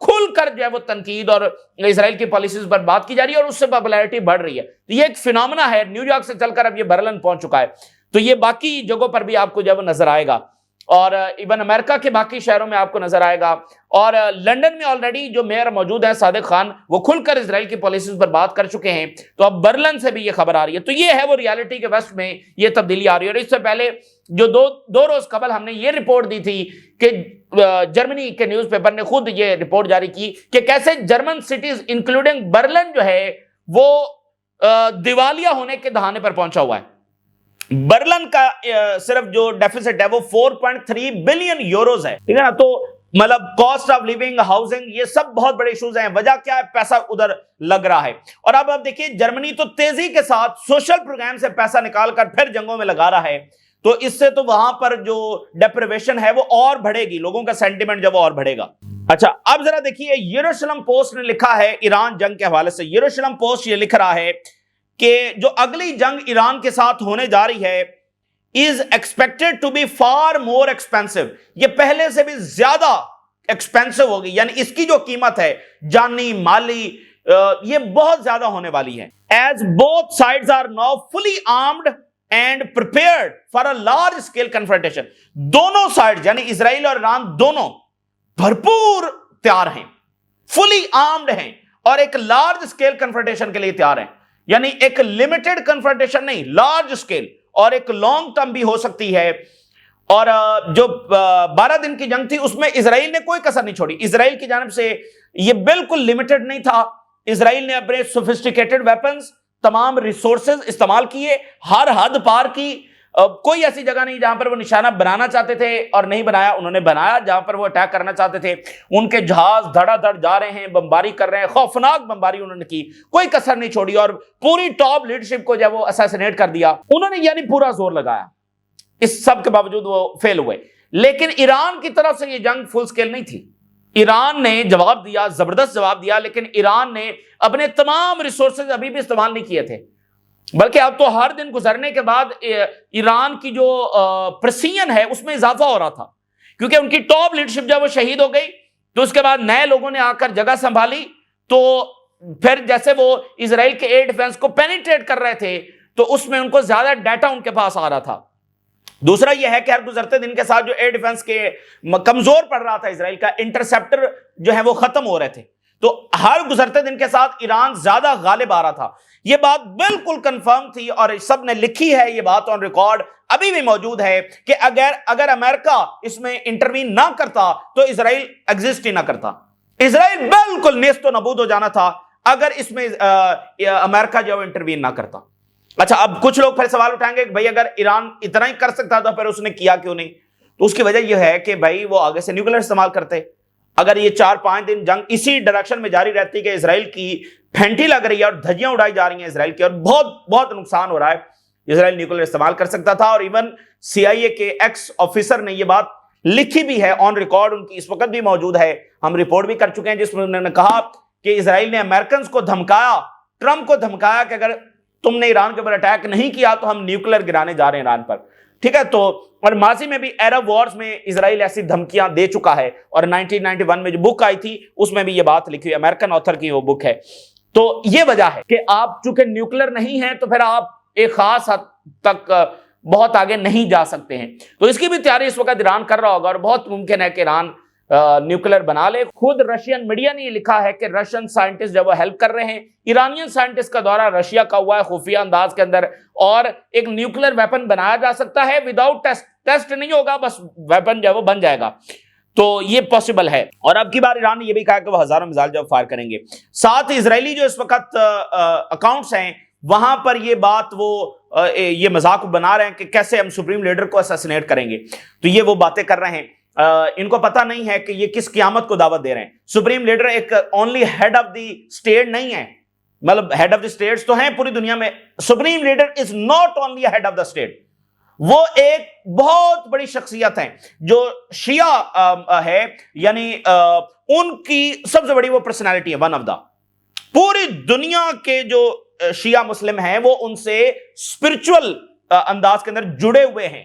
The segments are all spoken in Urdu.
کھل کر جو ہے وہ تنقید اور اسرائیل کی پالیسیز پر بات کی جا رہی ہے اور اس سے پاپولیرٹی بڑھ رہی ہے. تو یہ ایک فینومنا ہے, نیو یارک سے چل کر اب یہ برلن پہنچ چکا ہے. تو یہ باقی جگہوں پر بھی آپ کو جو ہے وہ نظر آئے گا, اور ایون امریکہ کے باقی شہروں میں آپ کو نظر آئے گا. اور لنڈن میں آلریڈی جو میئر موجود ہیں صادق خان, وہ کھل کر اسرائیل کی پالیسیز پر بات کر چکے ہیں. تو اب برلن سے بھی یہ خبر آ رہی ہے. تو یہ ہے وہ ریالٹی کے ویسٹ میں یہ تبدیلی آ رہی ہے. اور اس سے پہلے جو دو روز قبل ہم نے یہ رپورٹ دی تھی کہ جرمنی کے نیوز پیپر نے خود یہ رپورٹ جاری کی کہ کیسے جرمن سٹیز انکلوڈنگ برلن جو ہے وہ دیوالیہ ہونے کے دہانے پر پہنچا ہوا ہے. برلن کا صرف جو ڈیفیسٹ ہے وہ 4.3 بلین یوروز ہے, ٹھیک ہے نا. تو مطلب کاسٹ آف لیونگ, ہاؤسنگ, یہ سب بہت بڑے ایشوز ہیں. وجہ کیا ہے؟ پیسہ ادھر لگ رہا ہے. اور اب آپ دیکھیے جرمنی تو تیزی کے ساتھ سوشل پروگرام سے پیسہ نکال کر پھر جنگوں میں لگا رہا ہے. تو اس سے تو وہاں پر جو ڈیپریویشن ہے وہ اور بڑھے گی, لوگوں کا سینٹیمنٹ جب اور بڑھے گا. اچھا اب ذرا دیکھیے یروشلم پوسٹ نے لکھا ہے ایران جنگ کے حوالے سے. یروشلم پوسٹ یہ لکھ رہا ہے کہ جو اگلی جنگ ایران کے ساتھ ہونے جا رہی ہے is expected to be far more expensive. یہ پہلے سے بھی زیادہ ایکسپینسو ہوگی, یعنی اس کی جو قیمت ہے جانی مالی یہ بہت زیادہ ہونے والی ہے. As both sides are now fully armed and prepared for a large scale confrontation. دونوں سائڈ یعنی اسرائیل اور ایران دونوں بھرپور تیار ہیں, فلی آرمڈ ہیں اور ایک لارج اسکیل کنفرنٹیشن کے لیے تیار ہیں. یعنی ایک لمیٹڈ کنفرنٹیشن نہیں, لارج اسکیل, اور ایک لانگ ٹرم بھی ہو سکتی ہے. اور جو 12 دن کی جنگ تھی اس میں اسرائیل نے کوئی کسر نہیں چھوڑی. اسرائیل کی جانب سے یہ بالکل لمیٹڈ نہیں تھا. اسرائیل نے اپنے سوفسٹیکیٹڈ ویپنز, تمام ریسورسز استعمال کیے, ہر حد پار کی. کوئی ایسی جگہ نہیں جہاں پر وہ نشانہ بنانا چاہتے تھے اور نہیں بنایا. انہوں نے بنایا جہاں پر وہ اٹیک کرنا چاہتے تھے. ان کے جہاز دھڑا دھڑ جا رہے ہیں, بمباری کر رہے ہیں, خوفناک بمباری انہوں نے کی, کوئی کسر نہیں چھوڑی اور پوری ٹاپ لیڈرشپ کو جب وہ اسیسینیٹ کر دیا انہوں نے, یعنی پورا زور لگایا. اس سب کے باوجود وہ فیل ہوئے. لیکن ایران کی طرف سے یہ جنگ فل سکیل نہیں تھی. ایران نے جواب دیا, زبردست جواب دیا, لیکن ایران نے اپنے تمام ریسورسز ابھی بھی استعمال نہیں کیے تھے. بلکہ اب تو ہر دن گزرنے کے بعد ایران کی جو پرسین ہے اس میں اضافہ ہو رہا تھا, کیونکہ ان کی ٹاپ لیڈرشپ جب وہ شہید ہو گئی تو اس کے بعد نئے لوگوں نے آ کر جگہ سنبھالی. تو پھر جیسے وہ اسرائیل کے ایئر ڈیفنس کو پینیٹریٹ کر رہے تھے تو اس میں ان کو زیادہ ڈیٹا ان کے پاس آ رہا تھا. دوسرا یہ ہے کہ ہر گزرتے دن کے ساتھ جو ایئر ڈیفنس کے کمزور پڑ رہا تھا اسرائیل کا, انٹرسپٹر جو ہے وہ ختم ہو رہے تھے. تو ہر گزرتے دن کے ساتھ ایران زیادہ غالب آ رہا تھا. یہ بات بالکل کنفرم تھی اور سب نے لکھی ہے, یہ بات آن ریکارڈ ابھی بھی موجود ہے کہ اگر امریکہ اس میں انٹروین نہ کرتا تو اسرائیل ایگزسٹ ہی نہ کرتا. اسرائیل بالکل نیست و نابود ہو جانا تھا اگر اس میں امریکہ جو انٹروین نہ کرتا. اچھا اب کچھ لوگ پھر سوال اٹھائیں گے کہ بھائی اگر ایران اتنا ہی کر سکتا تھا پھر اس نے کیا کیوں نہیں؟ تو اس کی وجہ یہ ہے کہ بھائی وہ آگے سے نیوکلیر استعمال کرتے. اگر یہ 4-5 دن جنگ اسی ڈائریکشن میں جاری رہتی کہ اسرائیل کی پھینٹی لگ رہی ہے اور دھجیاں اڑائی جا رہی ہیں اسرائیل کی اور بہت بہت نقصان ہو رہا ہے, اسرائیل نیوکلیر استعمال کر سکتا تھا. اور ایون CIA کے ایکس آفیسر نے یہ بات لکھی بھی ہے آن ریکارڈ, ان کی اس وقت بھی موجود ہے, ہم رپورٹ بھی کر چکے ہیں, جس میں انہوں نے کہا کہ اسرائیل نے امریکنز کو دھمکایا, ٹرمپ کو دھمکایا کہ اگر تم نے ایران کے اوپر اٹیک نہیں کیا تو ہم نیوکلیر گرانے جا رہے ہیں ایران پر. ٹھیک ہے, تو اور ماضی میں بھی عرب وارز میں اسرائیل ایسی دھمکیاں دے چکا ہے, اور 1991 میں جو بک آئی تھی اس میں بھی یہ بات لکھی ہوئی, امریکن آتھر کی وہ بک ہے. تو یہ وجہ ہے کہ آپ چونکہ نیوکلیر نہیں ہیں تو پھر آپ ایک خاص حد تک بہت آگے نہیں جا سکتے ہیں. تو اس کی بھی تیاری اس وقت ایران کر رہا ہوگا اور بہت ممکن ہے کہ ایران نیوکلیر بنا لے. خود رشین میڈیا نے یہ لکھا ہے کہ رشین سائنٹسٹ جب وہ ہیلپ کر رہے ہیں, ایرانین سائنٹسٹ کا دورہ رشیا کا ہوا ہے خفیہ انداز کے اندر, اور ایک نیوکلیر ویپن بنایا جا سکتا ہے وداؤٹ ٹیسٹ نہیں ہوگا, بس ویپن جو وہ بن جائے گا. تو یہ پاسبل ہے. اور اب کی بار ایران نے یہ بھی کہا کہ وہ ہزاروں میزائل جو فائر کریں گے. ساتھ اسرائیلی جو اس وقت اکاؤنٹس ہیں وہاں پر یہ بات وہ یہ مذاق بنا رہے ہیں کہ کیسے ہم سپریم لیڈر کو اسیسینیٹ کریں گے. تو یہ وہ باتیں کر رہے ہیں, ان کو پتہ نہیں ہے کہ یہ کس قیامت کو دعوت دے رہے ہیں. سپریم لیڈر ایک only had of the state نہیں ہے, مطلب ہیڈ آف دی اسٹیٹس تو ہیں پوری دنیا میں, supreme leader is not only had of the state. وہ ایک بہت بڑی شخصیت ہیں جو شیعہ ہے, یعنی ان کی سب سے بڑی وہ پرسنالٹی ہے, ون آف دا. پوری دنیا کے جو شیعہ مسلم ہیں وہ ان سے اسپرچول انداز کے اندر جڑے ہوئے ہیں.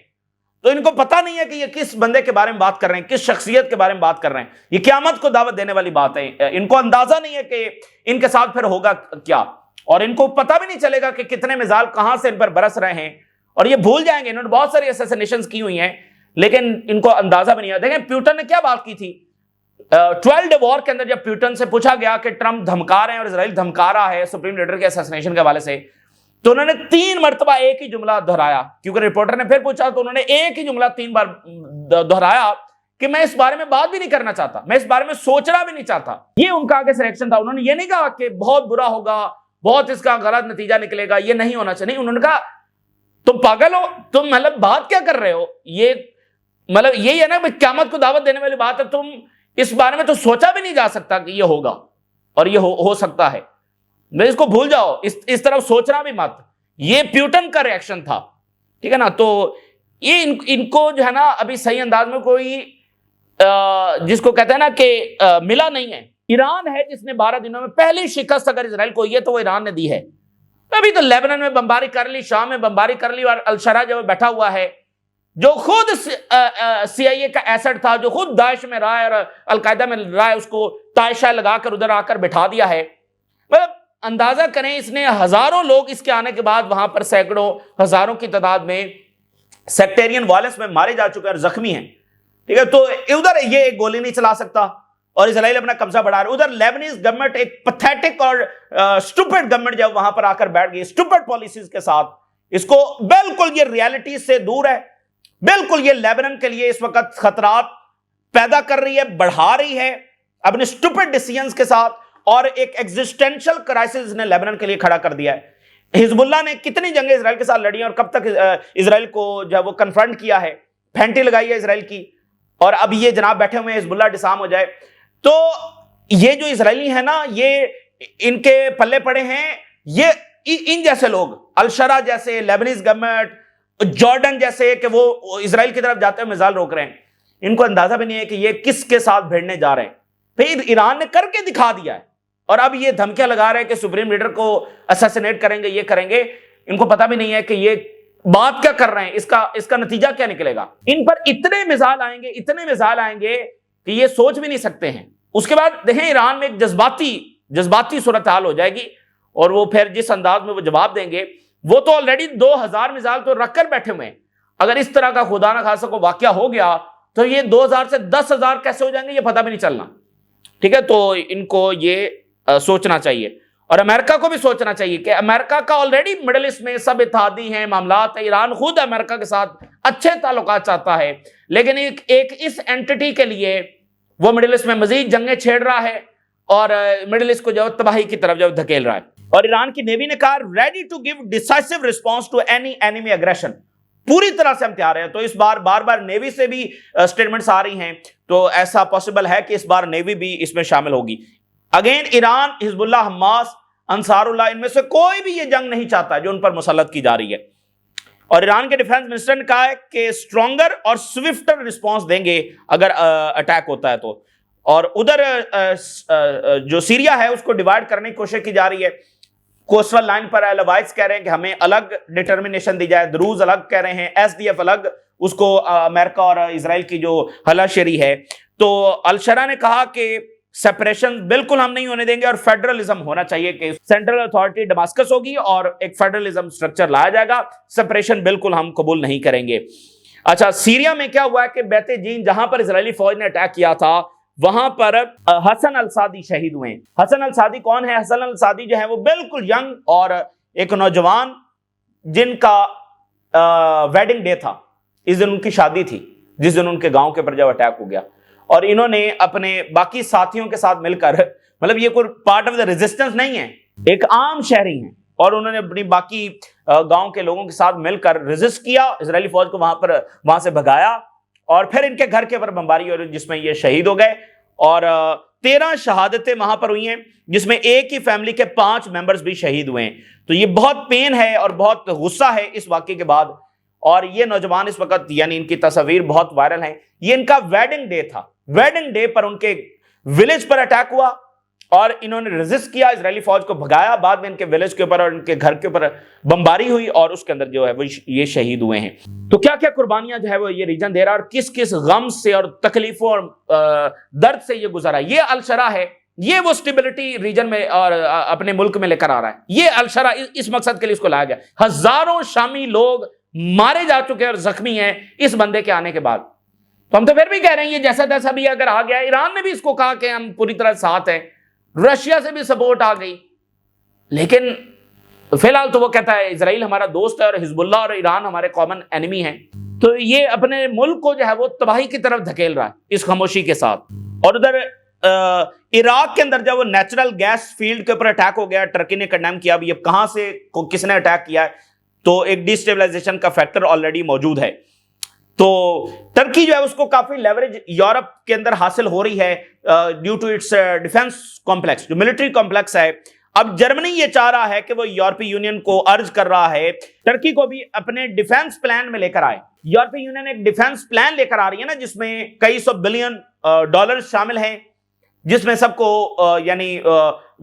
تو ان کو پتا نہیں ہے کہ یہ کس بندے کے بارے میں بات کر رہے ہیں, کس شخصیت کے بارے میں بات کر رہے ہیں. یہ قیامت کو دعوت دینے والی بات ہے. ان کو اندازہ نہیں ہے کہ ان کے ساتھ پھر ہوگا کیا, اور ان کو پتا بھی نہیں چلے گا کہ کتنے میزائل کہاں سے ان پر برس رہے ہیں, اور یہ بھول جائیں گے. انہوں نے بہت ساری اسیسینیشنز کی ہوئی ہیں لیکن ان کو اندازہ بھی نہیں ہے. دیکھیں پیوٹن نے کیا بات کی تھی 12 ڈے وار کے اندر, جب پیوٹن سے پوچھا گیا کہ ٹرمپ دھمکا رہے ہیں اور اسرائیل دھمکا رہا ہے سپریم لیڈر کے اسیسینیشن کے حوالے سے, تو انہوں نے 3 مرتبہ ایک ہی جملہ دہرایا, کیونکہ رپورٹر نے پھر پوچھا تو انہوں نے ایک ہی جملہ 3 بار دہرایا کہ میں اس بارے میں بات بھی نہیں کرنا چاہتا, میں اس بارے میں سوچنا بھی نہیں چاہتا. یہ ان کا آگے سے ریئیکشن تھا. انہوں نے یہ نہیں کہا کہ بہت برا ہوگا, بہت اس کا غلط نتیجہ نکلے گا, یہ نہیں ہونا چاہیے. انہوں نے کہا تم پاگل ہو, تم مطلب بات کیا کر رہے ہو, یہ مطلب یہی ہے نا قیامت کو دعوت دینے والی بات ہے, تم اس بارے میں تو سوچا بھی نہیں جا سکتا کہ یہ ہوگا اور یہ ہو سکتا ہے, میں اس کو بھول جاؤ, اس طرف سوچنا بھی مت. یہ پیوٹن کا ریئیکشن تھا, ٹھیک ہے نا. تو یہ ان کو جو ہے نا ابھی صحیح انداز میں کوئی جس کو کہتے ہیں نا کہ ملا نہیں ہے. ایران ہے جس نے 12 دنوں میں پہلی شکست اگر اسرائیل کو یہ تو وہ ایران نے دی ہے. ابھی تو لیبنان میں بمباری کر لی, شام میں بمباری کر لی, اور الشرا جو بیٹھا ہوا ہے جو خود سی آئی اے کا ایسٹ تھا, جو خود داعش میں رہا ہے اور القاعدہ میں رہا ہے, اس کو تائشہ لگا کر ادھر آ کر بٹھا دیا ہے. مطلب اندازہ کریں اس نے ہزاروں لوگ اس کے آنے کے بعد وہاں پر سینکڑوں ہزاروں کی تعداد میں سیکٹیرین وائلنس میں مارے جا چکے اور زخمی ہیں, ٹھیک ہے. تو ادھر یہ ایک گولی نہیں چلا سکتا اور اسرائیل اپنا قبضہ بڑھا رہا ہے. ادھر لیبنیز گورنمنٹ ایک پتھیٹک اور اسٹوپڈ گورنمنٹ جب وہاں پر آ کر بیٹھ گئی اسٹوپڈ پالیسیز کے ساتھ, اس کو بالکل یہ ریالٹی سے دور ہے, بالکل یہ لیبنان کے لیے اس وقت خطرات پیدا کر رہی ہے, بڑھا رہی ہے اپنے اسٹوپڈ ڈیسیژنز کے ساتھ, اور ایک ایگزسٹینشل کرائسس نے لیبنان کے لیے کھڑا کر دیا ہے. حزب اللہ نے کتنی جنگیں اسرائیل کے ساتھ لڑی ہیں اور کب تک اسرائیل کو جو ہے وہ کنفرنٹ کیا ہے, پھینٹی لگائی ہے اسرائیل کی, اور اب یہ جناب بیٹھے ہوئے ہیں حزب اللہ ڈسام ہو جائے. تو یہ جو اسرائیلی ہیں نا, یہ ان کے پلے پڑے ہیں یہ ان جیسے لوگ, الشرا جیسے, لیبنیز گورنمنٹ, جارڈن جیسے, کہ وہ اسرائیل کی طرف جاتے ہوئے میزائل روک رہے ہیں. ان کو اندازہ بھی نہیں ہے کہ یہ کس کے ساتھ بھیڑنے جا رہے ہیں. پھر ایران نے کر کے دکھا دیا ہے, اور اب یہ دھمکیاں لگا رہے ہیں کہ سپریم لیڈر کو اسیسینیٹ کریں گے, یہ کریں گے. ان کو پتا بھی نہیں ہے کہ یہ بات کیا کر رہے ہیں, اس کا نتیجہ کیا نکلے گا. ان پر اتنے میزائل آئیں گے کہ یہ سوچ بھی نہیں سکتے ہیں. اس کے بعد دیکھیں ایران میں ایک جذباتی صورتحال ہو جائے گی, اور وہ پھر جس انداز میں وہ جواب دیں گے, وہ تو آلریڈی 2000 میزائل تو رکھ کر بیٹھے ہوئے ہیں. اگر اس طرح کا خدا نہ خاصہ کو واقعہ ہو گیا تو یہ 2000 سے 10,000 کیسے ہو جائیں گے, یہ پتہ بھی نہیں چلنا, ٹھیک ہے. تو ان کو یہ سوچنا چاہیے, اور امریکہ کو بھی سوچنا چاہیے کہ امریکہ کا آلریڈی مڈل ایسٹ میں سب اتحادی ہیں, معاملات ہیں. ایران خود امریکہ کے ساتھ اچھے تعلقات چاہتا ہے, لیکن ایک اس اینٹی کے لیے وہ مڈل ایسٹ میں مزید جنگیں چھیڑ رہا ہے اور مڈل ایسٹ کو جو تباہی کی طرف جو دھکیل رہا ہے. اور ایران کی نیوی نے کہا ready to give decisive response to any enemy aggression, پوری طرح سے ہم تیار ہیں. تو اس بار بار نیوی سے بھی سٹیٹمنٹس آ رہی ہیں, تو ایسا پاسبل ہے کہ اس بار نیوی بھی اس میں شامل ہوگی. اگین ایران, حزب اللہ, حماس, انصار اللہ, ان میں سے کوئی بھی یہ جنگ نہیں چاہتا جو ان پر مسلط کی جا رہی ہے. اور ایران کے ڈیفنس منسٹر نے کہا ہے کہ اسٹرانگر اور سوئفٹر رسپانس دیں گے اگر اٹیک ہوتا ہے تو. اور ادھر جو سیریا ہے اس کو ڈیوائیڈ کرنے کی کوشش کی جا رہی ہے. کوسٹل لائن پر الوائز کہہ رہے ہیں کہ ہمیں الگ ڈٹرمنیشن دی جائے, دروز الگ کہہ رہے ہیں, ایس ڈی ایف الگ, اس کو امریکہ اور اسرائیل کی جو ہلا شیری ہے. تو الشرا نے کہا کہ سیپریشن بالکل ہم نہیں ہونے دیں گے, اور فیڈرلزم ہونا چاہیے کہ سینٹرل اتھارٹی ڈماسکس ہوگی اور ایک فیڈرلزم سٹرکچر لایا جائے گا, سیپریشن بالکل ہم قبول نہیں کریں گے. اچھا, سیریا میں کیا ہوا ہے کہ بیت جین جہاں پر اسرائیلی فوج نے اٹیک کیا تھا وہاں پر حسن السادی شہید ہوئے ہیں. حسن السادی کون ہے؟ حسن السادی جو ہے وہ بالکل ینگ اور ایک نوجوان جن کا ویڈنگ ڈے تھا, اس دن ان کی شادی تھی جس دن ان کے گاؤں کے پر جب اٹیک ہو گیا, اور انہوں نے اپنے باقی ساتھیوں کے ساتھ مل کر, مطلب یہ کوئی پارٹ آف دا ریزسٹنس نہیں ہے, ایک عام شہری ہیں, اور انہوں نے اپنی باقی گاؤں کے لوگوں کے ساتھ مل کر ریزسٹ کیا, اسرائیلی فوج کو وہاں سے بھگایا, اور پھر ان کے گھر کے اوپر بمباری ہوئی جس میں یہ شہید ہو گئے. اور 13 شہادتیں وہاں پر ہوئی ہیں جس میں ایک ہی فیملی کے 5 ممبرز بھی شہید ہوئے ہیں. تو یہ بہت پین ہے اور بہت غصہ ہے اس واقعے کے بعد. اور یہ نوجوان اس وقت, یعنی ان کی تصاویر بہت وائرل ہیں, یہ ان کا ویڈنگ ڈے تھا, ویڈنگ ڈے پر ان کے ولیج پر اٹیک ہوا, اور انہوں نے ریزسٹ کیا، اسرائیلی فوج کو بھگایا، بعد میں ان کے ولیج کے اوپر اور ان کے گھر کے اوپر بمباری ہوئی اور اس کے اندر جو ہے وہ یہ شہید ہوئے ہیں۔ تو کیا کیا قربانیاں جو ہے وہ یہ ریجن دے رہا ہے اور کس کس غم سے اور تکلیفوں اور درد سے یہ گزرا ہے۔ یہ الشرا ہے، یہ وہ سٹیبلٹی ریجن میں اور اپنے ملک میں لے کر آ رہا ہے۔ یہ الشرا اس مقصد کے لیے اس کو لایا گیا۔ ہزاروں شامی لوگ مارے جا چکے اور زخمی ہیں اس بندے کے آنے کے بعد۔ تو ہم تو پھر بھی کہہ رہے ہیں یہ جیسا تیسا بھی اگر آ گیا، ایران نے بھی اس کو کہا کہ ہم پوری طرح ساتھ ہیں، رشیا سے بھی سپورٹ آ گئی، لیکن فی الحال تو وہ کہتا ہے اسرائیل ہمارا دوست ہے اور حزب اللہ اور ایران ہمارے کامن اینیمی ہیں۔ تو یہ اپنے ملک کو جو ہے وہ تباہی کی طرف دھکیل رہا ہے اس خاموشی کے ساتھ۔ اور ادھر عراق کے اندر جب وہ نیچرل گیس فیلڈ کے اوپر اٹیک ہو گیا، ٹرکی نے کنڈیم کیا، اب یہ کہاں سے کس نے اٹیک کیا ہے، تو ایک ڈی سٹیبلائزیشن کا فیکٹر آلریڈی موجود ہے۔ تو ٹرکی جو ہے اس کو کافی لیوریج یورپ کے اندر حاصل ہو رہی ہے ڈیو ٹو اٹس ڈیفense کمپلیکس، جو ملٹری کمپلیکس ہے۔ اب جرمنی یہ چاہ رہا ہے کہ وہ یورپی یونین کو ارج کر رہا ہے ٹرکی کو بھی اپنے ڈیفنس پلان میں لے کر آئے۔ یورپی یونین ایک ڈیفنس پلان لے کر آ رہی ہے نا، جس میں کئی سو بلین ڈالر شامل ہیں، جس میں سب کو یعنی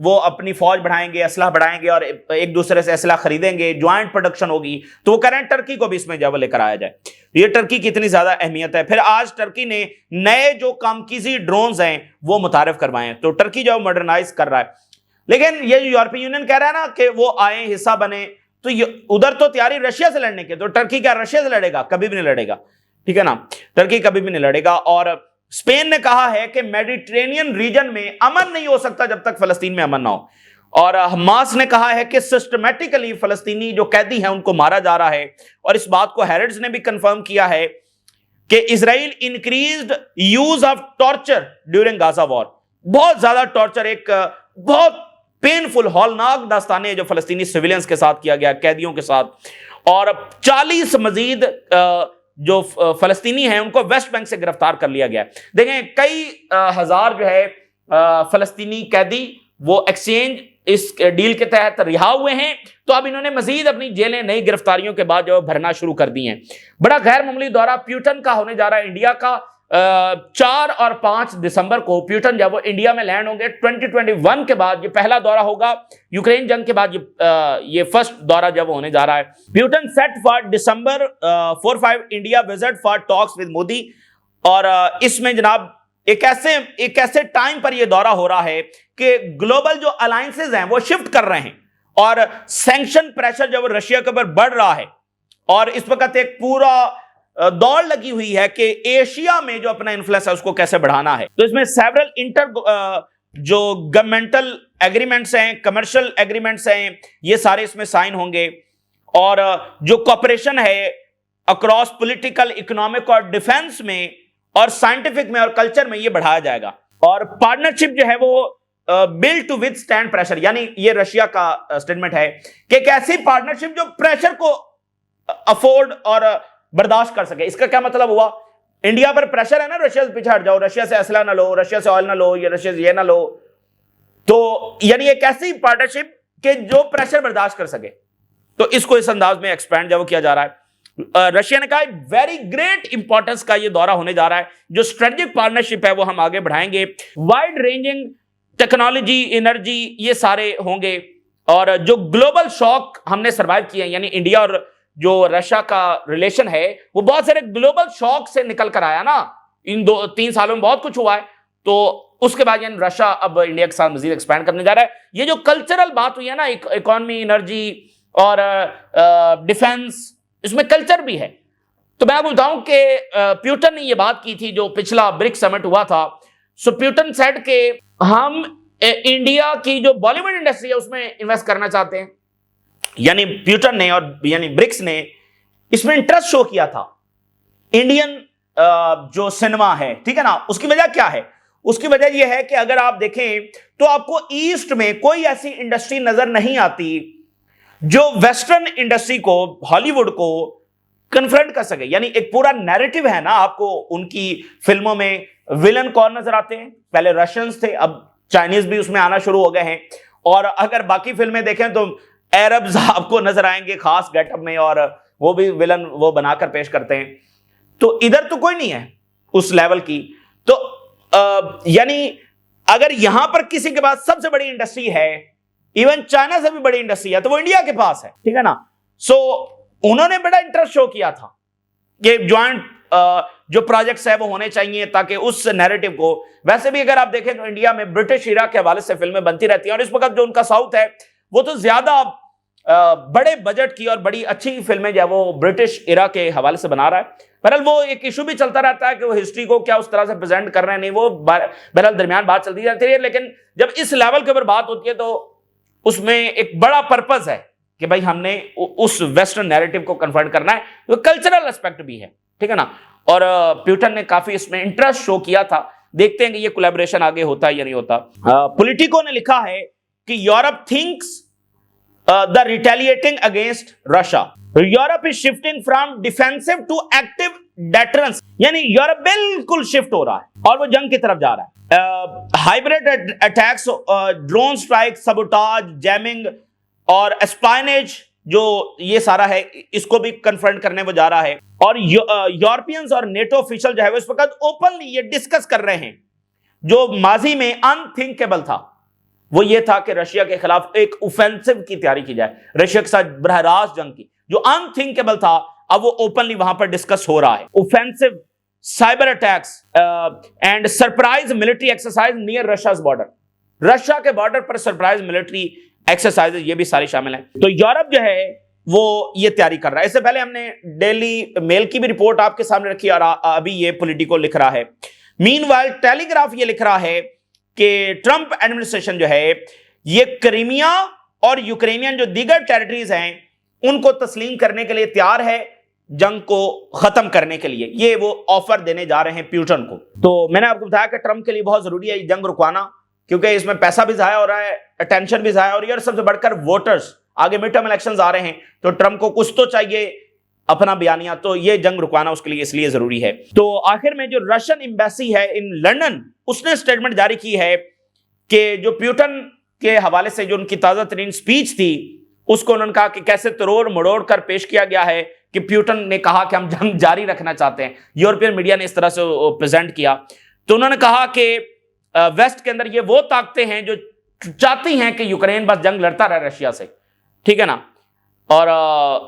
وہ اپنی فوج بڑھائیں گے، اسلحہ بڑھائیں گے اور ایک دوسرے سے اسلحہ خریدیں گے، جوائنٹ پروڈکشن ہوگی۔ تو وہ کہہ رہے ہیں ٹرکی کو بھی اس میں جو لے کر آیا جائے۔ یہ ٹرکی کی اتنی زیادہ اہمیت ہے۔ پھر آج ٹرکی نے نئے جو کامکیزی ڈرونز ہیں وہ متعارف کروائے ہیں، تو ٹرکی جو ماڈرنائز کر رہا ہے۔ لیکن یہ جو یورپی یونین کہہ رہا ہے نا کہ وہ آئیں حصہ بنے، تو ادھر تو تیاری رشیا سے لڑنے کے، تو ٹرکی کیا رشیا سے لڑے گا؟ کبھی بھی نہیں لڑے گا، ٹھیک ہے نا، ٹرکی کبھی بھی نہیں لڑے گا۔ اور اسپین نے کہا ہے کہ میڈیٹرینین ریجن میں امن نہیں ہو سکتا جب تک فلسطین میں امن نہ ہو۔ اور حماس نے کہا ہے کہ سسٹمیٹیکلی فلسطینی جو قیدی ہیں ان کو مارا جا رہا ہے، اور اس بات کو ہیرڈز نے بھی کنفرم کیا ہے کہ Israel increased use of torture during Gaza war. بہت زیادہ ٹارچر، ایک بہت پینفل ہولناک داستانیں ہیں جو فلسطینی سویلینز کے ساتھ کیا گیا، قیدیوں کے ساتھ، اور 40 مزید جو فلسطینی ہیں ان کو ویسٹ بینک سے گرفتار کر لیا گیا۔ دیکھیں کئی ہزار جو ہے فلسطینی قیدی وہ ایکسچینج اس ڈیل کے تحت رہا ہوئے ہیں، تو اب انہوں نے مزید اپنی جیلیں نئی گرفتاریوں کے بعد جو بھرنا شروع کر دی ہیں۔ بڑا غیر معمولی دورہ پیوٹن کا ہونے جا رہا ہے انڈیا کا۔ 4 اور 5 دسمبر کو پیوٹن جب وہ انڈیا میں لینڈ ہوں گے 2021 کے بعد، یہ پہلا دورہ ہوگا یوکرین جنگ کے بعد، یہ فرسٹ دورہ جب ہونے جا رہا ہے۔ Putin set for December 4-5 India visit for talks with Modi, اور اس میں جناب ایک ایسے ٹائم پر یہ دورہ ہو رہا ہے کہ گلوبل جو الائنسز ہیں وہ شفٹ کر رہے ہیں، اور سینکشن پریشر جب رشیا کے اوپر بڑھ رہا ہے، اور اس وقت ایک پورا دوڑ لگی ہوئی ہے کہ ایشیا میں جو اپنا انفلوئنس ہے اس کو کیسے بڑھانا ہے۔ تو اس میں سیورل جو گورنمنٹل ایگریمنٹس ہیں، کمرشل ایگریمنٹس ہیں، یہ سارے اس میں سائن ہوں گے، اور جو کوپریشن ہے اکراس پولیٹیکل، اکنامک اور ڈیفنس میں اور سائنٹیفک میں اور کلچر میں یہ بڑھایا جائے گا۔ اور پارٹنرشپ جو ہے وہ built to withstand pressure, یعنی یہ رشیا کا اسٹیٹمنٹ ہے کہ ایک ایسی پارٹنرشپ جو پریشر کو افورڈ اور برداشت کر سکے۔ اس کا کیا مطلب ہوا؟ انڈیا پر پریشر ہے نا رشیا سے پیچھے ہٹ جاؤ، رشیا سے اسلحہ نہ لو، رشیا سے آئل نہ لو، یا رشیا سے یہ نہ لو، تو یعنی ایک ایسی پارٹنرشپ کہ جو پریشر برداشت کر سکے۔ تو اس کو اس انداز میں ایکسپینڈ جب کیا جا رہا ہے۔ رشیا نے کہا ویری گریٹ امپورٹنس کا یہ دورہ ہونے جا رہا ہے، جو اسٹریٹجک پارٹنرشپ ہے وہ ہم آگے بڑھائیں گے، وائڈ رینجنگ ٹیکنالوجی، انرجی، یہ سارے ہوں گے، اور جو گلوبل شاک ہم نے سروائیو کیے ہیں، یعنی انڈیا اور جو رشیا کا ریلیشن ہے وہ بہت سارے گلوبل شاک سے نکل کر آیا نا، ان 2-3 سالوں میں بہت کچھ ہوا ہے، تو اس کے بعد یعنی رشیا اب انڈیا کے ساتھ مزید ایکسپینڈ کرنے جا رہا ہے۔ یہ جو کلچرل بات ہوئی ہے نا، اکانومی، انرجی اور ڈیفنس، اس میں کلچر بھی ہے۔ تو میں آپ کو بتاؤں کہ پیوٹن نے یہ بات کی تھی جو پچھلا برک سمٹ ہوا تھا، سو پیوٹن سیڈ کہ ہم انڈیا کی جو بالی ووڈ انڈسٹری ہے اس میں انویسٹ کرنا چاہتے ہیں، یعنی پیوٹن نے اور یعنی برکس نے اس میں انٹرسٹ شو کیا تھا۔ انڈین جو سینما ہے، ٹھیک ہے نا، اس کی وجہ کیا ہے؟ اس کی وجہ یہ ہے کہ اگر آپ دیکھیں تو آپ کو ایسٹ میں کوئی ایسی انڈسٹری نظر نہیں آتی جو ویسٹرن انڈسٹری کو، ہالی ووڈ کو کنفرنٹ کر سکے۔ یعنی ایک پورا نیریٹو ہے نا، آپ کو ان کی فلموں میں ویلن کون نظر آتے ہیں؟ پہلے رشینز تھے، اب چائنیز بھی اس میں آنا شروع ہو گئے ہیں، اور اگر باقی فلمیں دیکھیں تو عربز آپ کو نظر آئیں گے خاص گیٹ اپ میں، اور وہ بھی ویلن وہ بنا کر پیش کرتے ہیں۔ تو ادھر تو کوئی نہیں ہے اس لیول کی۔ تو یعنی اگر یہاں پر کسی کے پاس سب سے بڑی انڈسٹری ہے، ایون چائنا سے بھی بڑی انڈسٹری ہے، تو وہ انڈیا کے پاس ہے، ٹھیک ہے نا. سو انہوں نے بڑا انٹرسٹ شو کیا تھا کہ جوائنٹ جو پروجیکٹس ہے وہ ہونے چاہیے تاکہ اس نیریٹو کو. ویسے بھی اگر آپ دیکھیں تو انڈیا میں برٹش ایرا کے حوالے سے فلمیں بنتی رہتی ہیں، اور اس وقت جو ان کا ساؤتھ ہے وہ تو زیادہ بڑے بجٹ کی اور بڑی اچھی فلمیں جو ہے وہ برٹش ایرا کے حوالے سے بنا رہا ہے. بہرحال وہ ایک ایشو بھی چلتا رہتا ہے کہ وہ ہسٹری کو کیا اس طرح سے پریزنٹ کر رہے ہیں، نہیں وہ بہرحال درمیان بات چلتی رہتی ہے. لیکن جب اس لیول کے اوپر بات ہوتی ہے تو اس میں ایک بڑا پرپز ہے کہ بھائی ہم نے اس ویسٹرن نیریٹو کو کنفرنٹ کرنا ہے، وہ کلچرل اسپیکٹ بھی ہے، ٹھیک ہے نا. اور پیوٹن نے کافی اس میں انٹرسٹ شو کیا تھا. دیکھتے ہیں کہ یہ کولیبریشن آگے ہوتا ہے یا نہیں ہوتا. پولیٹیکو نے لکھا ہے کہ Europe thinks the retaliating against Russia. Europe is shifting from defensive to active deterrence. یعنی یورپ بالکل شفٹ ہو رہا ہے اور وہ جنگ کی طرف جا رہا ہے. Hybrid attacks, drone strike, sabotage, jamming اور اسپائنیج جو یہ سارا ہے اس کو بھی کنفرنٹ کرنے وہ جا رہا ہے. اور یورپینز اور نیٹو آفیشل جو ہے وہ اس وقت اوپنلی یہ ڈسکس کر رہے ہیں. جو ماضی میں انتھنکیبل تھا وہ یہ تھا کہ رشیا کے خلاف ایک اوفینسو کی تیاری کی جائے، رشیا کے ساتھ براہ راست جنگ کی. جو انتھنکیبل تھا اب وہ اوپنلی وہاں پر ڈسکس ہو رہا ہے. Offensive, cyber attacks and surprise military exercise near Russia's border. Russia کے بارڈر پر سرپرائز ملٹری ایکسرسائز یہ بھی ساری شامل ہیں. تو یورپ جو ہے وہ یہ تیاری کر رہا ہے. اس سے پہلے ہم نے ڈیلی میل کی بھی رپورٹ آپ کے سامنے رکھی اور ابھی یہ پولیٹیکو لکھ رہا ہے. مین وائل ٹیلی گراف یہ لکھ رہا ہے کہ ٹرمپ ایڈمنسٹریشن جو ہے یہ کرائمیا اور یوکرینین جو دیگر ٹیریٹریز ہیں ان کو تسلیم کرنے کے لیے تیار ہے، جنگ کو ختم کرنے کے لیے یہ وہ آفر دینے جا رہے ہیں پیوٹن کو. تو میں نے آپ کو بتایا کہ ٹرمپ کے لیے بہت ضروری ہے یہ جنگ رکوانا، کیونکہ اس میں پیسہ بھی ضائع ہو رہا ہے، اٹینشن بھی ضائع ہو رہی ہے، اور سب سے بڑھ کر ووٹرز، آگے مڈ ٹرم الیکشنز آ رہے ہیں تو ٹرمپ کو کچھ تو چاہیے اپنا بیانیہ، تو یہ جنگ رکوانا اس کے لیے اس لیے ضروری ہے. تو آخر میں جو رشین ایمبیسی ہے ان لنڈن اس نے سٹیٹمنٹ جاری کی ہے کہ جو پیوٹن کے حوالے سے جو ان کی تازہ ترین سپیچ تھی اس کو انہوں نے کہا کہ کیسے تروڑ مڑوڑ کر پیش کیا گیا ہے کہ پیوٹن نے کہا کہ ہم جنگ جاری رکھنا چاہتے ہیں. یورپین میڈیا نے اس طرح سے پریزنٹ کیا. تو انہوں نے کہا کہ ویسٹ کے اندر یہ وہ طاقتیں ہیں جو چاہتی ہیں کہ یوکرین بس جنگ لڑتا رہے رشیا سے، ٹھیک ہے نا، اور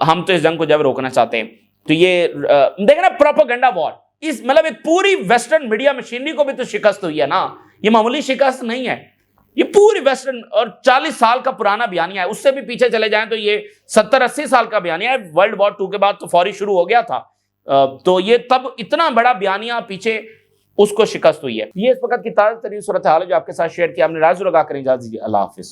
ہم تو اس جنگ کو جب روکنا چاہتے ہیں. تو یہ دیکھیں نا پروپیگنڈا وار، اس مطلب ایک پوری ویسٹرن میڈیا مشینری کو بھی تو شکست ہوئی ہے نا. یہ معمولی شکست نہیں ہے، یہ پوری ویسٹرن اور 40 سال کا پرانا بیانیہ ہے. اس سے بھی پیچھے چلے جائیں تو یہ 70-80 سال کا بیانیہ ہے. ورلڈ وار 2 کے بعد تو فوری شروع ہو گیا تھا. تو یہ تب اتنا بڑا بیانیہ پیچھے اس کو شکست ہوئی ہے. یہ اس وقت کی تازہ ترین صورتحال ہے جو آپ کے ساتھ شیئر کیا ہم نے. راز لگا کر اجازت دیجیے. اللہ حافظ.